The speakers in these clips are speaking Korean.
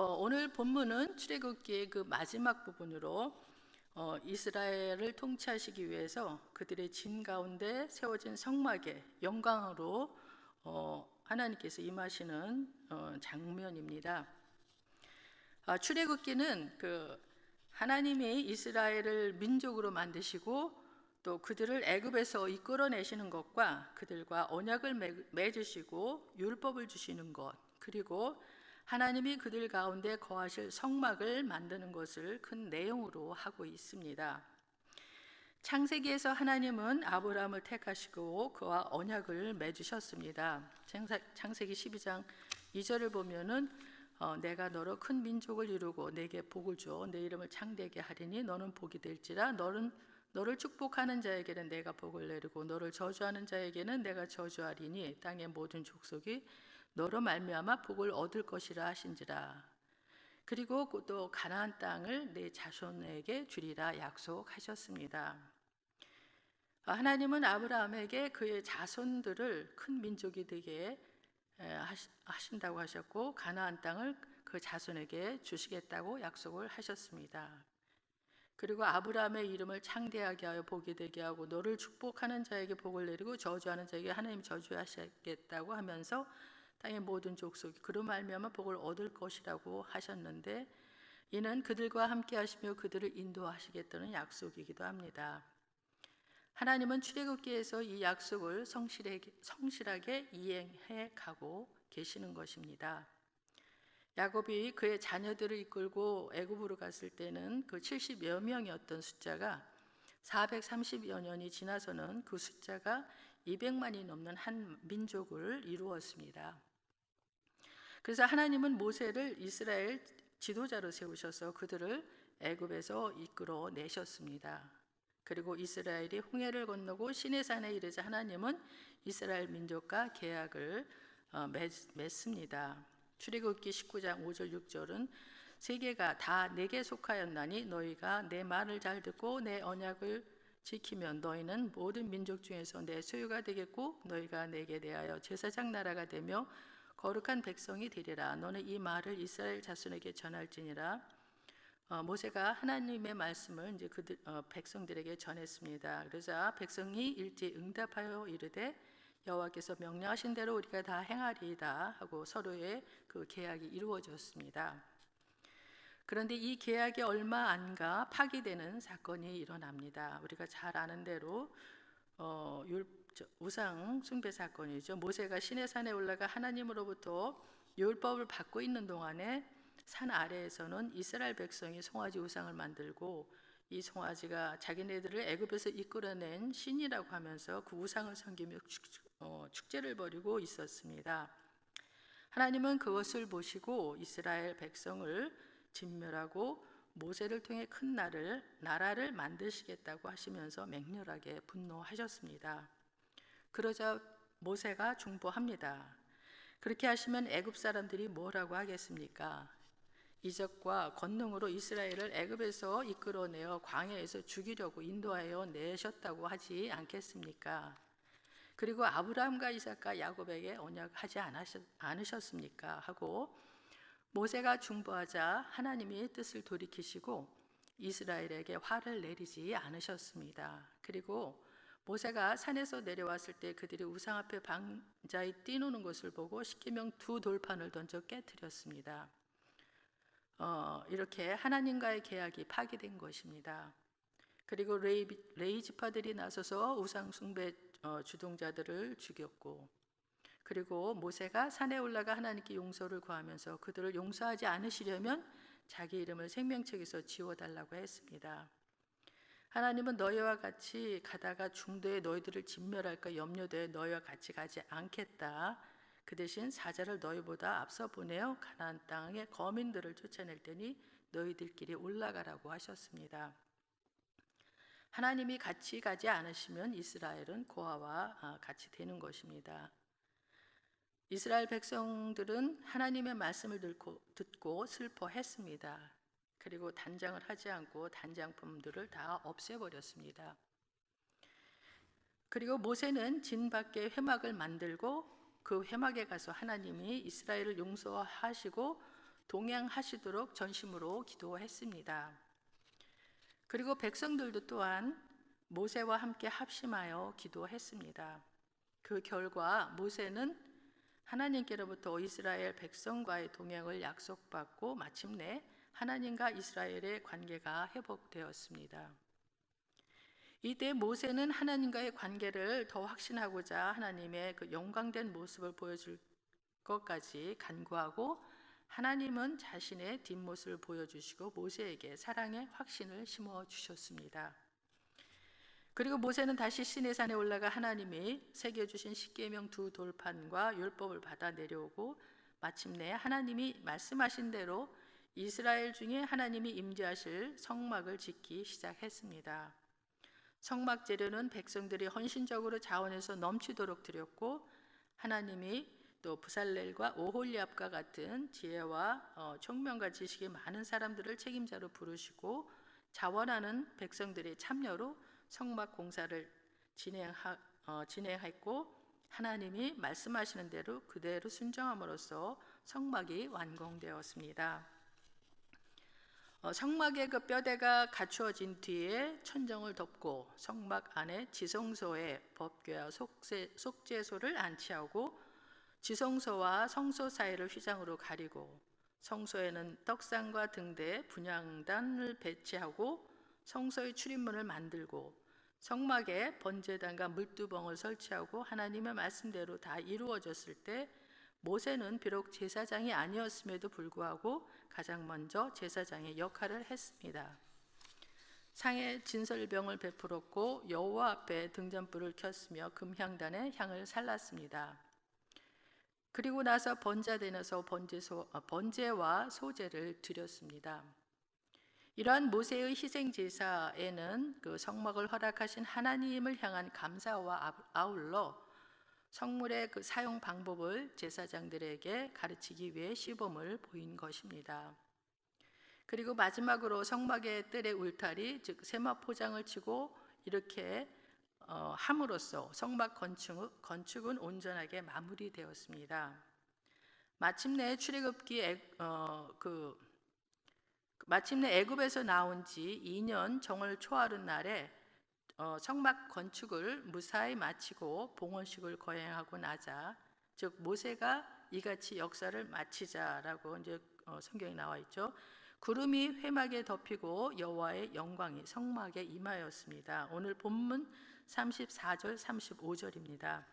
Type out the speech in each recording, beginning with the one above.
오늘 본문은 출애굽기의 그 마지막 부분으로 이스라엘을 통치하시기 위해서 그들의 진 가운데 세워진 성막의 영광으로 하나님께서 임하시는 장면입니다. 출애굽기는 그 하나님이 이스라엘을 민족으로 만드시고 또 그들을 애굽에서 이끌어내시는 것과 그들과 언약을 맺으시고 율법을 주시는 것, 그리고 하나님이 그들 가운데 거하실 성막을 만드는 것을 큰 내용으로 하고 있습니다. 창세기에서 하나님은 아브라함을 택하시고 그와 언약을 맺으셨습니다. 창세기 12장 2절을 보면은 내가 너로 큰 민족을 이루고 내게 복을 주어 내 이름을 창대하게 하리니 너는 복이 될지라. 너를 축복하는 자에게는 내가 복을 내리고 너를 저주하는 자에게는 내가 저주하리니 땅의 모든 족속이 너로 말미암아 복을 얻을 것이라 하신지라. 그리고 또 가나안 땅을 내 자손에게 주리라 약속하셨습니다. 하나님은 아브라함에게 그의 자손들을 큰 민족이 되게 하신다고 하셨고 가나안 땅을 그 자손에게 주시겠다고 약속을 하셨습니다. 그리고 아브라함의 이름을 창대하게 하여 복이 되게 하고 너를 축복하는 자에게 복을 내리고 저주하는 자에게 하나님 저주하시겠다고 하면서 땅의 모든 족속이 그로 말미암아 복을 얻을 것이라고 하셨는데, 이는 그들과 함께 하시며 그들을 인도하시겠다는 약속이기도 합니다. 하나님은 출애굽기에서 이 약속을 성실하게 이행해 가고 계시는 것입니다. 야곱이 그의 자녀들을 이끌고 애굽으로 갔을 때는 그 70여 명이었던 숫자가 430여 년이 지나서는 그 숫자가 200만이 넘는 한 민족을 이루었습니다. 그래서 하나님은 모세를 이스라엘 지도자로 세우셔서 그들을 애굽에서 이끌어 내셨습니다. 그리고 이스라엘이 홍해를 건너고 시내산에 이르자 하나님은 이스라엘 민족과 계약을 맺습니다. 출애굽기 19장 5절 6절은 세계가 다 내게 속하였나니 너희가 내 말을 잘 듣고 내 언약을 지키면 너희는 모든 민족 중에서 내 소유가 되겠고 너희가 내게 대하여 제사장 나라가 되며 거룩한 백성이 되리라. 너는 이 말을 이스라엘 자손에게 전할지니라. 모세가 하나님의 말씀을 이제 백성들에게 전했습니다. 그래서 백성이 일제히 응답하여 이르되 여호와께서 명령하신 대로 우리가 다 행하리이다 하고 서로의 그 계약이 이루어졌습니다. 그런데 이 계약이 얼마 안 가 파기되는 사건이 일어납니다. 우리가 잘 아는 대로 우상 숭배 사건이죠. 모세가 시내산에 올라가 하나님으로부터 율법을 받고 있는 동안에 산 아래에서는 이스라엘 백성이 송아지 우상을 만들고 이 송아지가 자기네들을 애굽에서 이끌어낸 신이라고 하면서 그 우상을 섬기며 축제를 벌이고 있었습니다. 하나님은 그것을 보시고 이스라엘 백성을 진멸하고 모세를 통해 큰 나라를 만드시겠다고 하시면서 맹렬하게 분노하셨습니다. 그러자 모세가 중보합니다. 그렇게 하시면 애굽 사람들이 뭐라고 하겠습니까? 이적과 권능으로 이스라엘을 애굽에서 이끌어내어 광야에서 죽이려고 인도하여 내셨다고 하지 않겠습니까? 그리고 아브라함과 이삭과 야곱에게 언약하지 않으셨습니까? 하고 모세가 중보하자 하나님이 뜻을 돌이키시고 이스라엘에게 화를 내리지 않으셨습니다. 그리고 모세가 산에서 내려왔을 때 그들이 우상 앞에 방자히 뛰노는 것을 보고 십계명 두 돌판을 던져 깨뜨렸습니다. 이렇게 하나님과의 계약이 파기된 것입니다. 그리고 레위 지파들이 나서서 우상 숭배 주동자들을 죽였고, 그리고 모세가 산에 올라가 하나님께 용서를 구하면서 그들을 용서하지 않으시려면 자기 이름을 생명책에서 지워달라고 했습니다. 하나님은 너희와 같이 가다가 중도에 너희들을 진멸할까 염려되어 너희와 같이 가지 않겠다. 그 대신 사자를 너희보다 앞서 보내어 가나안 땅의 거민들을 쫓아낼 테니 너희들끼리 올라가라고 하셨습니다. 하나님이 같이 가지 않으시면 이스라엘은 고아와 같이 되는 것입니다. 이스라엘 백성들은 하나님의 말씀을 듣고 슬퍼했습니다. 그리고 단장을 하지 않고 단장품들을 다 없애버렸습니다. 그리고 모세는 진 밖에 회막을 만들고 그 회막에 가서 하나님이 이스라엘을 용서하시고 동행하시도록 전심으로 기도했습니다. 그리고 백성들도 또한 모세와 함께 합심하여 기도했습니다. 그 결과 모세는 하나님께로부터 이스라엘 백성과의 동행을 약속받고 마침내 하나님과 이스라엘의 관계가 회복되었습니다. 이때 모세는 하나님과의 관계를 더 확신하고자 하나님의 그 영광된 모습을 보여줄 것까지 간구하고, 하나님은 자신의 뒷모습을 보여주시고 모세에게 사랑의 확신을 심어주셨습니다. 그리고 모세는 다시 시내산에 올라가 하나님이 새겨주신 십계명 두 돌판과 율법을 받아 내려오고, 마침내 하나님이 말씀하신 대로 이스라엘 중에 하나님이 임재하실 성막을 짓기 시작했습니다. 성막 재료는 백성들이 헌신적으로 자원해서 넘치도록 드렸고, 하나님이 또 부살렐과 오홀리압과 같은 지혜와 총명과 지식이 많은 사람들을 책임자로 부르시고, 자원하는 백성들의 참여로 성막 공사를 진행했고, 하나님이 말씀하시는 대로 그대로 순종함으로써 성막이 완공되었습니다. 성막의 그 뼈대가 갖추어진 뒤에 천정을 덮고 성막 안에 지성소에 법궤와 속죄소를 안치하고, 지성소와 성소 사이를 휘장으로 가리고, 성소에는 떡상과 등대 분향단을 배치하고 성소의 출입문을 만들고, 성막에 번제단과 물두멍을 설치하고, 하나님의 말씀대로 다 이루어졌을 때 모세는 비록 제사장이 아니었음에도 불구하고 가장 먼저 제사장의 역할을 했습니다. 상에 진설병을 베풀었고 여호와 앞에 등잔불을 켰으며 금향단에 향을 살랐습니다. 그리고 나서 번제단에서 번제와 소제를 드렸습니다. 이러한 모세의 희생 제사에는 그 성막을 허락하신 하나님을 향한 감사와 아울러 성물의 그 사용 방법을 제사장들에게 가르치기 위해 시범을 보인 것입니다. 그리고 마지막으로 성막의 뜰의 울타리, 즉 세마 포장을 치고 이렇게 함으로써 성막 건축은 온전하게 마무리되었습니다. 마침내 애굽에서 나온 지 2년 정월 초하룻 날에 성막 건축을 무사히 마치고 봉헌식을 거행하고 나자, 즉 모세가 이같이 역사를 마치자라고 이제 성경에 나와 있죠. 구름이 회막에 덮이고 여호와의 영광이 성막에 임하였습니다. 오늘 본문 34절 35절입니다.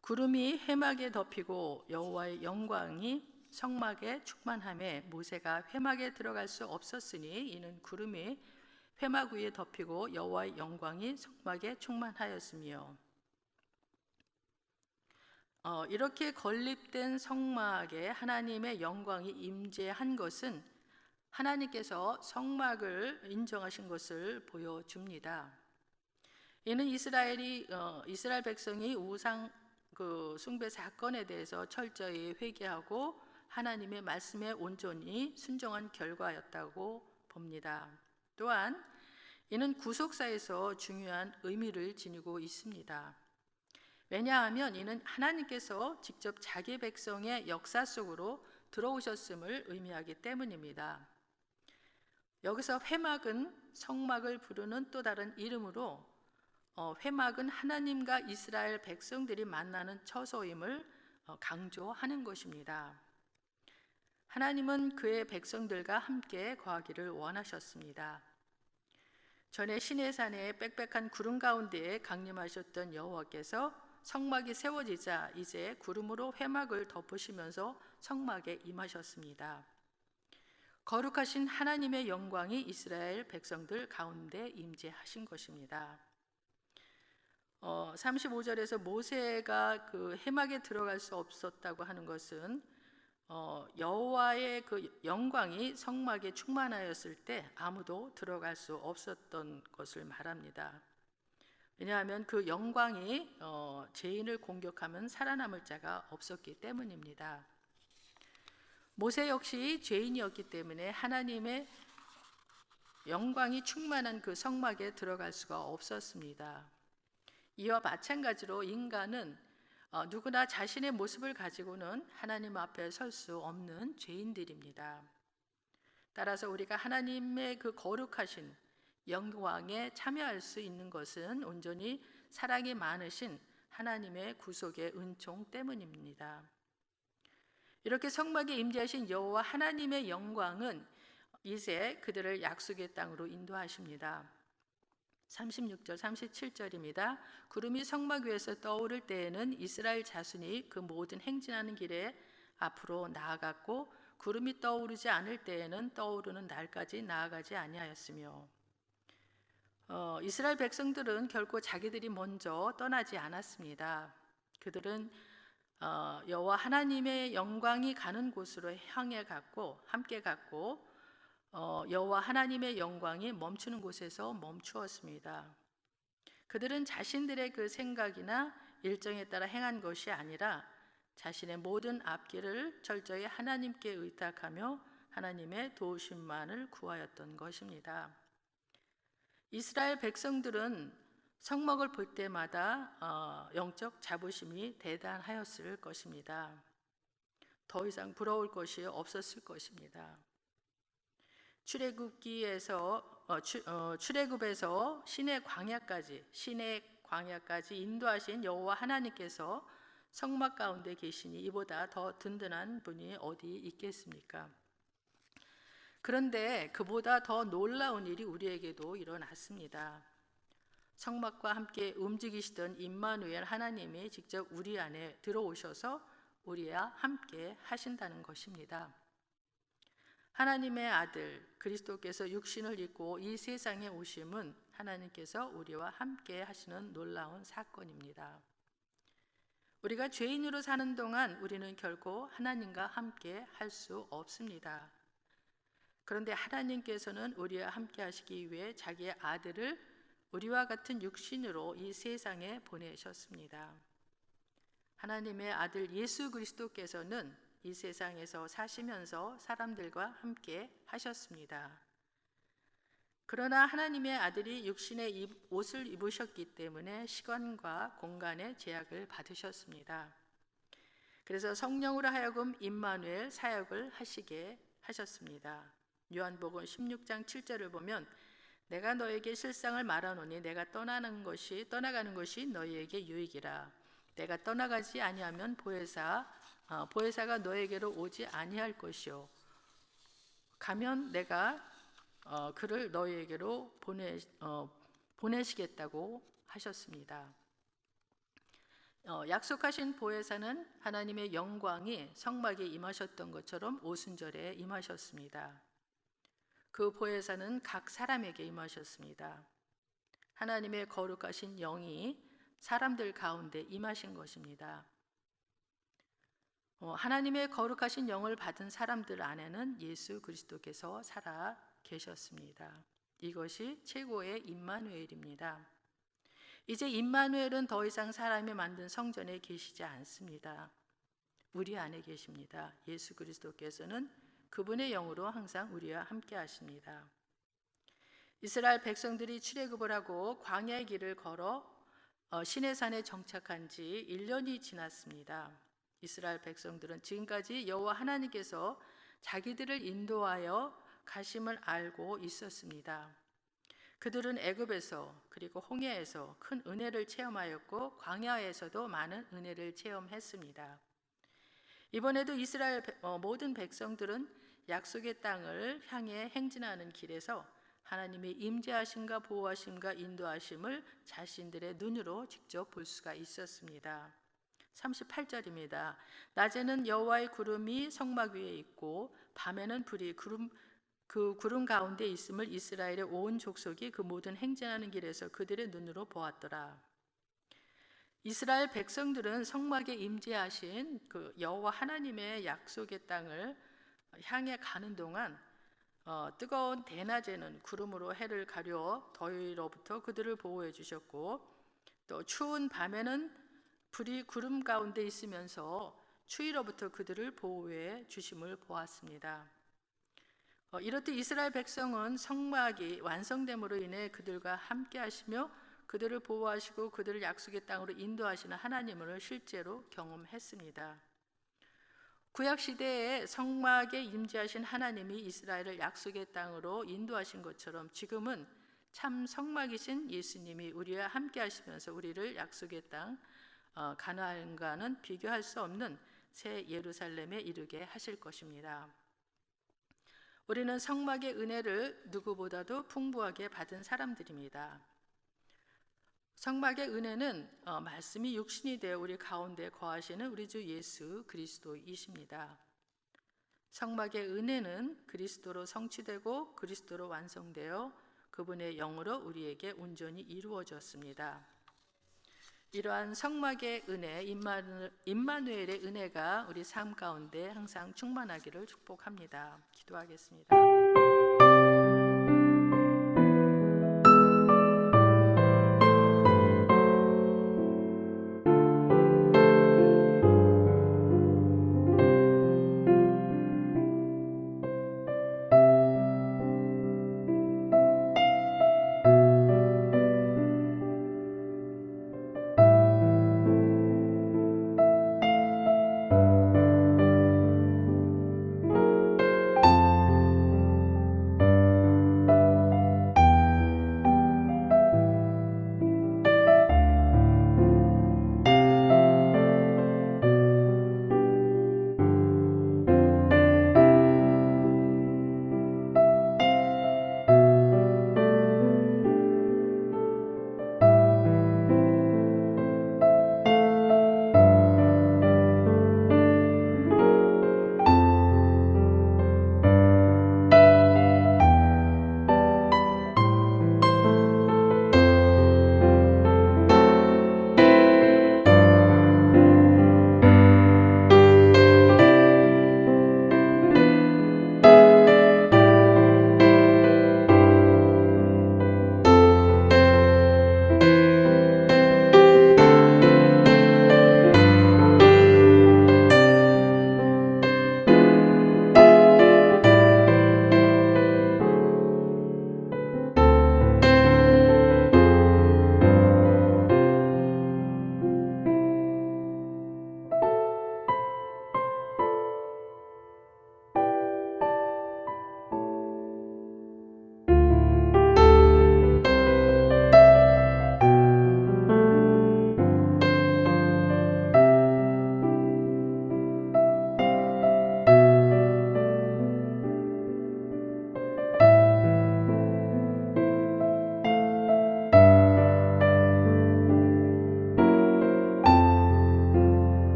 구름이 회막에 덮이고 여호와의 영광이 성막에 충만하며 모세가 회막에 들어갈 수 없었으니 이는 구름이 회막 위에 덮이고 여호와의 영광이 성막에 충만하였으며, 이렇게 건립된 성막에 하나님의 영광이 임재한 것은 하나님께서 성막을 인정하신 것을 보여줍니다. 이는 이스라엘 백성이 우상 숭배 사건에 대해서 철저히 회개하고 하나님의 말씀에 온전히 순종한 결과였다고 봅니다. 또한 이는 구속사에서 중요한 의미를 지니고 있습니다. 왜냐하면 이는 하나님께서 직접 자기 백성의 역사 속으로 들어오셨음을 의미하기 때문입니다. 여기서 회막은 성막을 부르는 또 다른 이름으로 회막은 하나님과 이스라엘 백성들이 만나는 처소임을 강조하는 것입니다. 하나님은 그의 백성들과 함께 거하기를 원하셨습니다. 전에 시내산의 빽빽한 구름 가운데에 강림하셨던 여호와께서 성막이 세워지자 이제 구름으로 회막을 덮으시면서 성막에 임하셨습니다. 거룩하신 하나님의 영광이 이스라엘 백성들 가운데 임재하신 것입니다. 35절에서 모세가 그 회막에 들어갈 수 없었다고 하는 것은 여호와의 그 영광이 성막에 충만하였을 때 아무도 들어갈 수 없었던 것을 말합니다. 왜냐하면 그 영광이 죄인을 공격하면 살아남을 자가 없었기 때문입니다. 모세 역시 죄인이었기 때문에 하나님의 영광이 충만한 그 성막에 들어갈 수가 없었습니다. 이와 마찬가지로 인간은 누구나 자신의 모습을 가지고는 하나님 앞에 설 수 없는 죄인들입니다. 따라서 우리가 하나님의 그 거룩하신 영광에 참여할 수 있는 것은 온전히 사랑이 많으신 하나님의 구속의 은총 때문입니다. 이렇게 성막에 임재하신 여호와 하나님의 영광은 이제 그들을 약속의 땅으로 인도하십니다. 36절 37절입니다. 구름이 성막 위에서 떠오를 때에는 이스라엘 자손이 그 모든 행진하는 길에 앞으로 나아갔고 구름이 떠오르지 않을 때에는 떠오르는 날까지 나아가지 아니하였으며 이스라엘 백성들은 결코 자기들이 먼저 떠나지 않았습니다. 그들은 여호와 하나님의 영광이 가는 곳으로 향해 갔고 함께 갔고 여호와 하나님의 영광이 멈추는 곳에서 멈추었습니다. 그들은 자신들의 그 생각이나 일정에 따라 행한 것이 아니라 자신의 모든 앞길을 철저히 하나님께 의탁하며 하나님의 도우심만을 구하였던 것입니다. 이스라엘 백성들은 성막을 볼 때마다 영적 자부심이 대단하였을 것입니다. 더 이상 부러울 것이 없었을 것입니다. 출애굽에서 신의 광야까지 인도하신 여호와 하나님께서 성막 가운데 계시니 이보다 더 든든한 분이 어디 있겠습니까? 그런데 그보다 더 놀라운 일이 우리에게도 일어났습니다. 성막과 함께 움직이시던 임마누엘 하나님이 직접 우리 안에 들어오셔서 우리와 함께 하신다는 것입니다. 하나님의 아들 그리스도께서 육신을 입고 이 세상에 오심은 하나님께서 우리와 함께 하시는 놀라운 사건입니다. 우리가 죄인으로 사는 동안 우리는 결코 하나님과 함께 할 수 없습니다. 그런데 하나님께서는 우리와 함께 하시기 위해 자기의 아들을 우리와 같은 육신으로 이 세상에 보내셨습니다. 하나님의 아들 예수 그리스도께서는 이 세상에서 사시면서 사람들과 함께 하셨습니다. 그러나 하나님의 아들이 육신의 옷을 입으셨기 때문에 시간과 공간의 제약을 받으셨습니다. 그래서 성령으로 하여금 임마누엘 사역을 하시게 하셨습니다. 요한복음 16장 7절을 보면 내가 너에게 실상을 말하노니 내가 떠나가는 것이 너희에게 유익이라. 내가 떠나가지 아니하면 보혜사가 너에게로 오지 아니할 것이요 가면 내가 그를 너희에게로 보내시겠다고 하셨습니다. 약속하신 보혜사는 하나님의 영광이 성막에 임하셨던 것처럼 오순절에 임하셨습니다. 그 보혜사는 각 사람에게 임하셨습니다. 하나님의 거룩하신 영이 사람들 가운데 임하신 것입니다. 하나님의 거룩하신 영을 받은 사람들 안에는 예수 그리스도께서 살아 계셨습니다. 이것이 최고의 임마누엘입니다. 이제 임마누엘은 더 이상 사람이 만든 성전에 계시지 않습니다. 우리 안에 계십니다. 예수 그리스도께서는 그분의 영으로 항상 우리와 함께 하십니다. 이스라엘 백성들이 출애굽을 하고 광야의 길을 걸어 시내산에 정착한 지 1년이 지났습니다. 이스라엘 백성들은 지금까지 여호와 하나님께서 자기들을 인도하여 가심을 알고 있었습니다. 그들은 애굽에서 그리고 홍해에서 큰 은혜를 체험하였고 광야에서도 많은 은혜를 체험했습니다. 이번에도 이스라엘 모든 백성들은 약속의 땅을 향해 행진하는 길에서 하나님의 임재하심과 보호하심과 인도하심을 자신들의 눈으로 직접 볼 수가 있었습니다. 38절입니다. 낮에는 여호와의 구름이 성막 위에 있고 밤에는 불이 그 구름 가운데 있음을 이스라엘의 온 족속이 그 모든 행진하는 길에서 그들의 눈으로 보았더라. 이스라엘 백성들은 성막에 임재하신 그 여호와 하나님의 약속의 땅을 향해 가는 동안 뜨거운 대낮에는 구름으로 해를 가려 더위로부터 그들을 보호해 주셨고 또 추운 밤에는 불이 구름 가운데 있으면서 추위로부터 그들을 보호해 주심을 보았습니다. 이렇듯 이스라엘 백성은 성막이 완성됨으로 인해 그들과 함께 하시며 그들을 보호하시고 그들을 약속의 땅으로 인도하시는 하나님을 실제로 경험했습니다. 구약 시대에 성막에 임재하신 하나님이 이스라엘을 약속의 땅으로 인도하신 것처럼 지금은 참 성막이신 예수님이 우리와 함께 하시면서 우리를 약속의 땅 가나안과는 비교할 수 없는 새 예루살렘에 이르게 하실 것입니다. 우리는 성막의 은혜를 누구보다도 풍부하게 받은 사람들입니다. 성막의 은혜는 말씀이 육신이 되어 우리 가운데 거하시는 우리 주 예수 그리스도이십니다. 성막의 은혜는 그리스도로 성취되고 그리스도로 완성되어 그분의 영으로 우리에게 온전히 이루어졌습니다. 이러한 성막의 은혜, 임마누엘의 은혜가 우리 삶 가운데 항상 충만하기를 축복합니다. 기도하겠습니다.